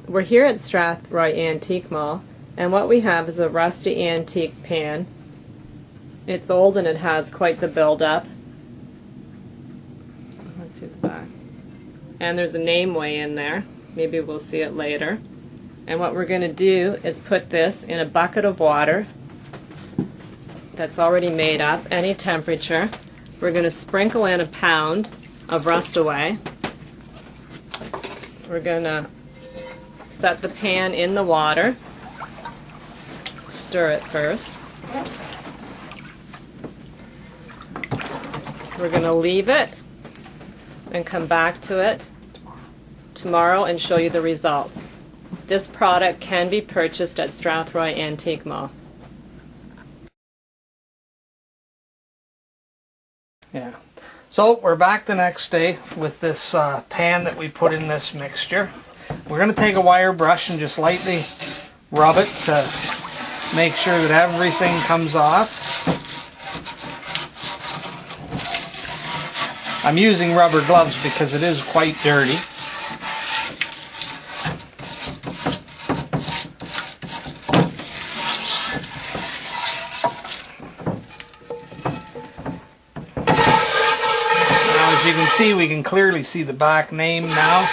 We're here at Strathroy Antique Mall, and what we have is a rusty antique pan. It's old and it has quite the build-up. Let's see the back. And there's a name way in there. Maybe we'll see it later. And what we're going to do is put this in a bucket of water that's already made up, any temperature. We're going to sprinkle in a pound of Rustaway. We're going to set the pan in the water. Stir it first. We're going to leave it and come back to it tomorrow and show you the results. This product can be purchased at Strathroy Antique Mall. Yeah. So we're back the next day with this pan that we put in this mixture. We're going to take a wire brush and just lightly rub it to make sure that everything comes off. I'm using rubber gloves because it is quite dirty. As you can see, we can clearly see the back name now.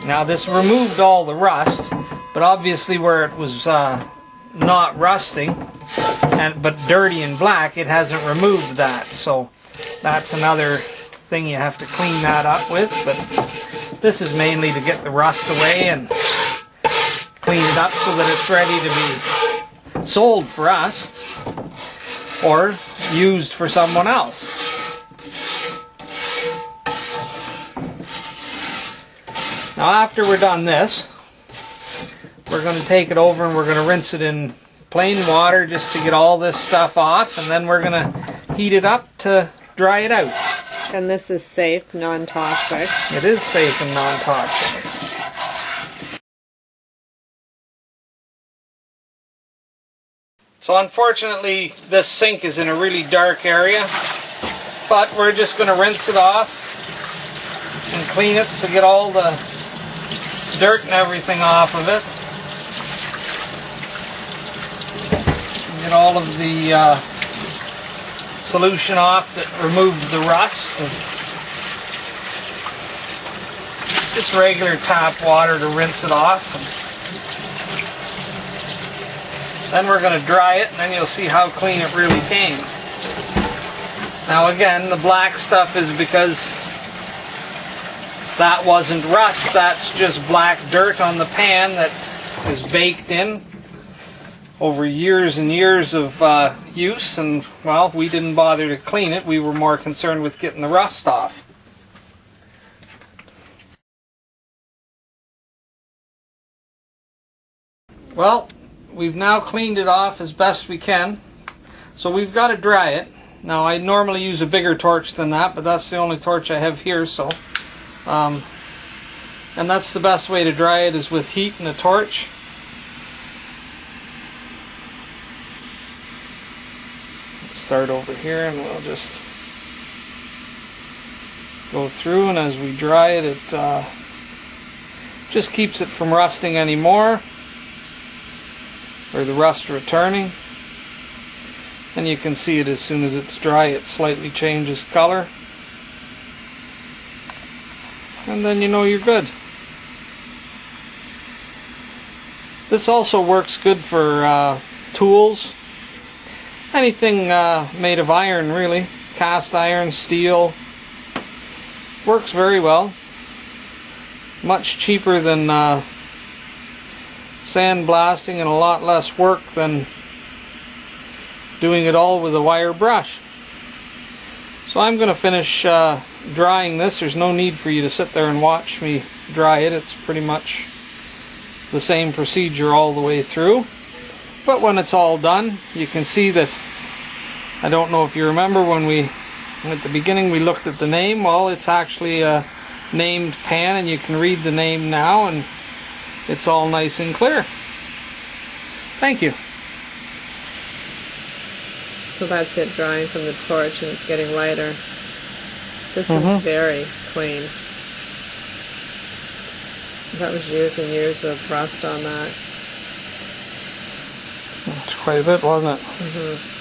Now this removed all the rust, but obviously where it was not rusting, but dirty and black, it hasn't removed that. So that's another thing you have to clean that up with. But this is mainly to get the rust away and clean it up so that it's ready to be sold for us or used for someone else. Now after we're done this, we're going to take it over and we're going to rinse it in plain water just to get all this stuff off, and then we're going to heat it up to dry it out. And this is safe, non-toxic. It is safe and non-toxic. So unfortunately this sink is in a really dark area, but we're just going to rinse it off and clean it to get all the dirt and everything off of it. Get all of the solution off that removed the rust. And just regular tap water to rinse it off. And then we're going to dry it, and then you'll see how clean it really came. Now again, the black stuff is because that wasn't rust, that's just black dirt on the pan that is baked in over years and years of use, and well, we didn't bother to clean it. We were more concerned with getting the rust off. Well, we've now cleaned it off as best we can, so we've got to dry it. Now I normally use a bigger torch than that, but that's the only torch I have here, so and that's the best way to dry it, is with heat and a torch. Start over here and we'll just go through, and as we dry it, it just keeps it from rusting anymore or the rust returning. And you can see it as soon as it's dry, it slightly changes color. And then you know you're good. This also works good for tools. Anything made of iron, really. Cast iron, steel. Works very well. Much cheaper than sandblasting, and a lot less work than doing it all with a wire brush. So I'm going to finish drying this. There's no need for you to sit there and watch me dry it. It's pretty much the same procedure all the way through. But when it's all done, you can see that, I don't know if you remember when at the beginning we looked at the name. Well, it's actually a named pan, and you can read the name now, and it's all nice and clear. Thank you. So that's it drying from the torch, and it's getting lighter. This is very clean. That was years and years of rust on that. That's quite a bit, wasn't it? Mm-hmm.